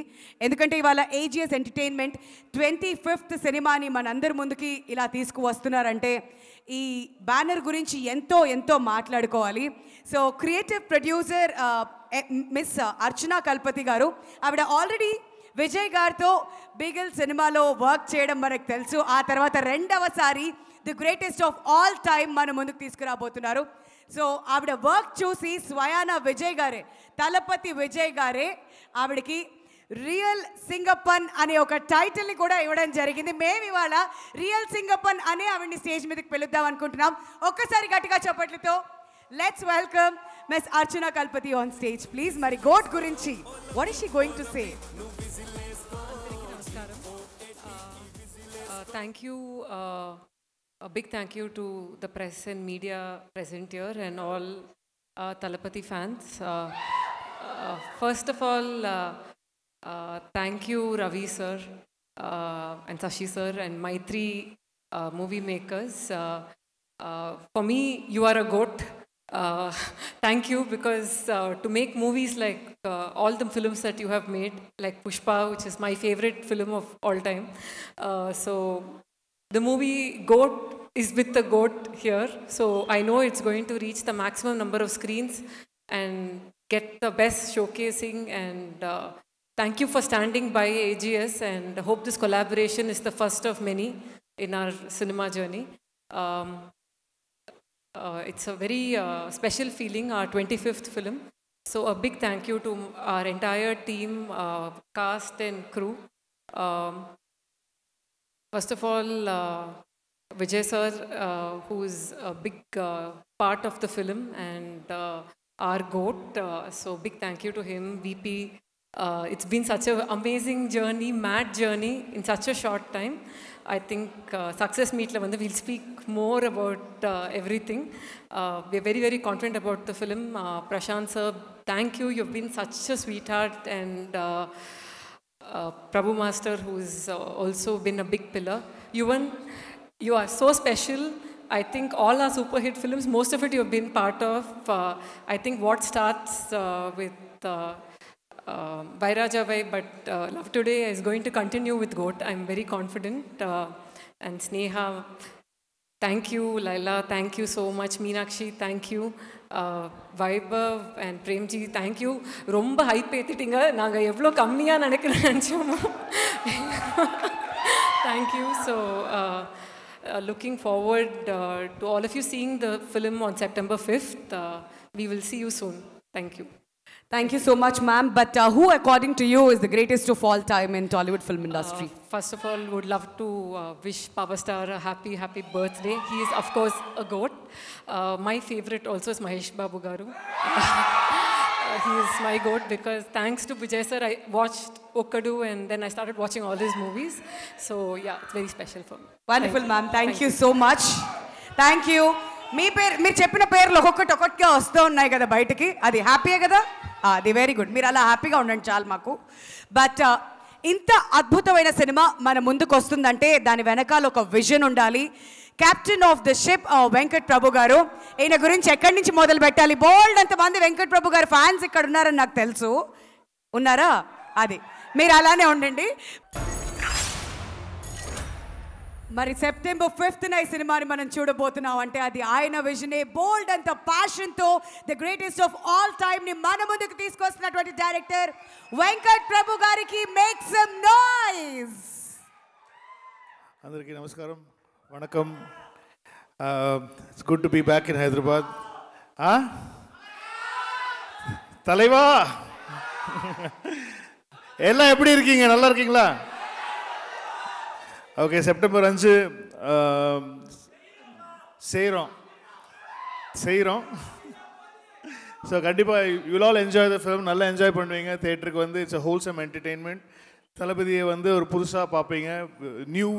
ఎందుకంటే ఇవాళ ఏజిఎస్ ఎంటర్టైన్మెంట్ 25th సినిమాని మనందరి ముందుకి ఇలా తీసుకువస్తున్నారంటే ఈ బ్యానర్ గురించి ఎంతో ఎంతో మాట్లాడుకోవాలి. సో క్రియేటివ్ ప్రొడ్యూసర్ మిస్ అర్చనా కల్పతి గారు, ఆవిడ ఆల్రెడీ విజయ్ గారితో బిగిల్ సినిమాలో వర్క్ చేయడం మనకు తెలుసు. ఆ తర్వాత రెండవసారి the greatest of all time మన ముందుకు తీసుకురాబోతున్నారు. సో ఆవిడ వర్క్ చూసి స్వయాన విజయ్ గారే, తలపతి విజయ్ గారే ఆవిడకి రియల్ సింగప్పన్ అనే ఒక టైటిల్ని కూడా ఇవ్వడం జరిగింది. మేము ఇవాళ రియల్ సింగప్పన్ అనే ఆవిడని స్టేజ్ మీదకి పిలుద్దాం అనుకుంటున్నాం. ఒక్కసారి గట్టిగా చప్పట్లతో let's welcome miss Archana Kalpathi on stage please. మరి గోట్ గురించి what is she going to say? Thank you. A big thank you to the press and media present here and all Talapati fans. First of all, thank you Ravi sir and Sashi sir and my three movie makers. For me, you are a goat. Thank you because to make movies like all the films that you have made, like Pushpa, which is my favorite film of all time. So the movie Goat is with the goat here. So I know it's going to reach the maximum number of screens and get the best showcasing. And thank you for standing by AGS, and I hope this collaboration is the first of many in our cinema journey. It's a very special feeling, our 25th film. So a big thank you to our entire team, cast and crew. First of all, Vijay sir, who is a big part of the film and our goat. So big thank you to him, VP. It's been such an amazing journey, mad journey in such a short time. I think success meet la vandu we'll speak more about everything. We're very, very confident about the film. Prashant sir, thank you. You've been such a sweetheart. And Prabhu Master, who's also been a big pillar. Yuvan, you are so special. I think all our super hit films, most of it you've been part of. I think what starts with Vairaja Vai, but Love Today is going to continue with Goat. I'm very confident. And Sneha, thank you. Laila, thank you so much. Meenakshi, thank you. Vaibhav and Premji, thank you. Romba hype etittinga naanga evlo kammiya nenikkiranu. Thank you. So looking forward to all of you seeing the film on September 5th. We will see you soon. Thank you. Thank you so much, ma'am. But who, according to you, is the greatest of all time in Tollywood film industry? First of all, would love to wish Power Star a happy, happy birthday. He is, of course, a goat. My favorite also is Mahesh Babu Garu. He is my goat because thanks to Vijay sir, I watched Okkadu and then I started watching all his movies. So yeah, it's very special for me. Wonderful, ma'am. Thank you so much. Thank you. మీ పేరు, మీరు చెప్పిన పేర్లు ఒక్కొక్కటిగా వస్తూ ఉన్నాయి కదా బయటకి, అది హ్యాపీయే కదా? అది వెరీ గుడ్. మీరు అలా హ్యాపీగా ఉండండి చాలు మాకు. బట్ ఇంత అద్భుతమైన సినిమా మన ముందుకు వస్తుందంటే దాని వెనకాల ఒక విజన్ ఉండాలి. Captain of the ship Venkat Prabhu garu, ఈయన గురించి ఎక్కడి నుంచి మొదలు పెట్టాలి? బోల్డ్ అంతమంది వెంకట్ ప్రభు గారు ఫ్యాన్స్ ఇక్కడ ఉన్నారని నాకు తెలుసు. ఉన్నారా? అది మీరు అలానే ఉండండి. మరి సెప్టెంబర్ 5th ఈ సినిమాని మనం చూడబోతున్నాం అంటే అది ఆయన విజనే. బోల్డ్ అంత ప్యాషన్తో ద గ్రేటెస్ట్ ఆఫ్ ఆల్ టైమ్ని మన ముందుకు తీసుకొస్తున్నటువంటి డైరెక్టర్ వెంకట్ ప్రభు గారికి మేక్ సమ్ నాయిస్. అందరికీ నమస్కారం, వణకం. It's good to be back in Hyderabad. தலைவா எல்லாம் எப்படி இருக்கீங்க? நல்லா இருக்கீங்களா? ஓகே, செப்டம்பர் 5 செய்கிறோம். ஸோ கண்டிப்பாக you all enjoy the film. நல்லா என்ஜாய் பண்ணுவீங்க. தேட்டருக்கு வந்து இட்ஸ் அ ஹோல்சம் என்டர்டெயின்மெண்ட். தளபதியை வந்து ஒரு புதுசாக பார்ப்பீங்க. நியூ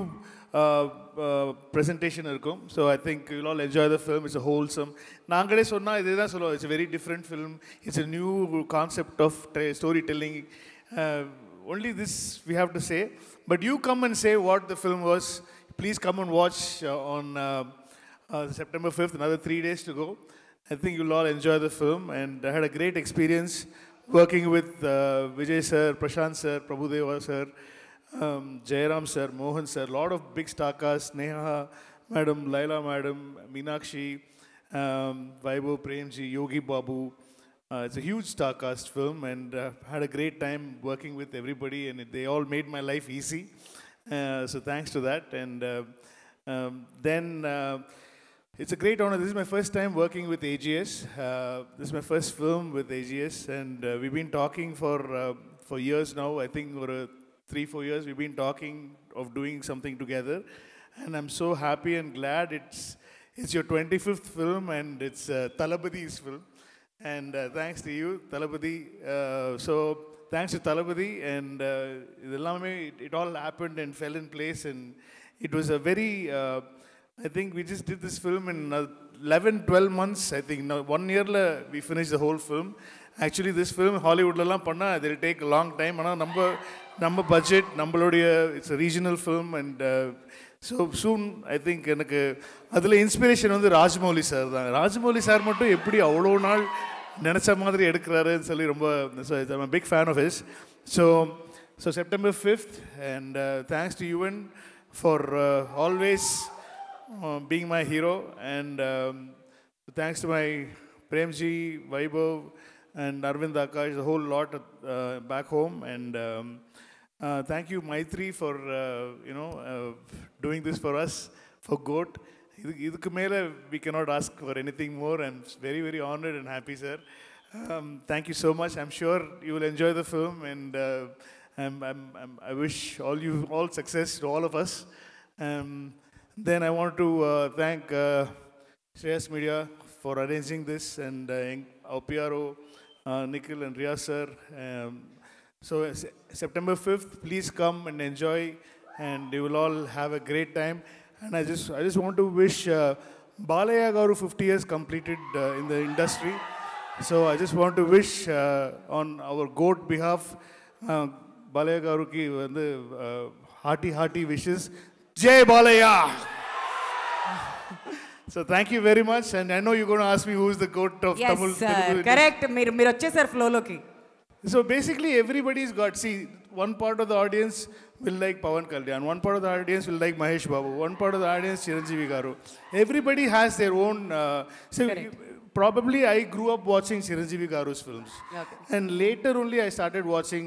ப்ரெசன்டேஷன் இருக்கும். So I think you all enjoy the film. It's a wholesome. நாங்களே சொன்னால் இதே தான் சொல்லுவோம். It's a very different film. It's a new concept of storytelling. Only this we have to say. But you come and say what the film was. Please come and watch on September 5th. Another 3 days to go. I think you'll all enjoy the film. And I had a great experience working with Vijay sir, Prashant sir, Prabhudeva sir, Jairam sir, Mohan sir. A lot of big star cast. Neha madam, Laila madam, Meenakshi, Vaibhav Premji, Yogi Babu. It's a huge star cast film, and had a great time working with everybody, and they all made my life easy. So thanks to that. And then it's a great honor. This is my first time working with AGS. This is my first film with AGS, and we've been talking for years now. I think for 3-4 years we've been talking of doing something together, and I'm so happy and glad it's your 25th film, and it's Talabadi's film. And thanks to you, Talabadi. So thanks to Talabadi, and it all happened and fell in place, and it was a very, I think we just did this film in 11-12 months. I think 1 year we finished the whole film. Actually this film Hollywood la panna it will take a long time. Ana number budget, it's a regional film, and so soon I think எனக்கு அதில் இன்ஸ்பிரேஷன் வந்து ராஜமௌலி சார் தான். ராஜமௌலி சார் மட்டும் எப்படி அவ்வளோ நாள் நினச்ச மாதிரி எடுக்கிறாருன்னு சொல்லி ரொம்ப I'm a big fan of his. So September 5th, and thanks to Yuvan for always being my hero, and thanks to my Premji, Vaibhav, and Arvind Akash, the whole lot back home, and thank you Maitri for doing this for us, for GOAT. Idukku mele we cannot ask for anything more. I'm very, very honored and happy, sir. Thank you so much. I'm sure you will enjoy the film, and I wish all success to all of us. Then I want to thank Shreyas Media for arranging this, and our PRO Nikhil and Riya sir. So September 5th, please come and enjoy, and you will all have a great time. And I just want to wish Balaya Garu 50 years completed in the industry. So I just want to wish on our GOAT behalf, Balaya Garu ki hearty wishes. Jai Balaya! So thank you very much, and I know you're going to ask me who is the GOAT of Tamil. Yes, correct. మీరు వచ్చేసారు ఫ్లోలోకి. So basically everybody's got, see, one part of the audience will like Pawan Kalyan, one part of the audience will like Mahesh Babu, one part of the audience Chiranjeevi Garu. Everybody has their own, probably I grew up watching Chiranjeevi Garu's films. Okay. And later only I started watching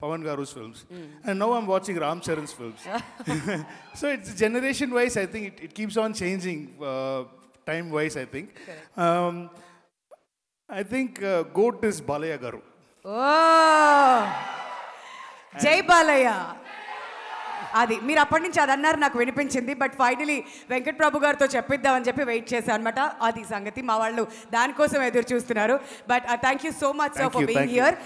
Pawan Garu's films. And now I'm watching Ram Charan's films. So it's generation wise, I think it keeps on changing, time wise, I think. I think GOAT is Balaya Garu. జై బాలయ్య. అది మీరు అప్పటి నుంచి అది అన్నారు, నాకు వినిపించింది. బట్ ఫైనలీ వెంకట్ ప్రభు గారితో చెప్పిద్దామని చెప్పి వెయిట్ చేశాను అనమాట. అది సంగతి. మా వాళ్ళు దానికోసం ఎదురు చూస్తున్నారు. But thank you so much for being here.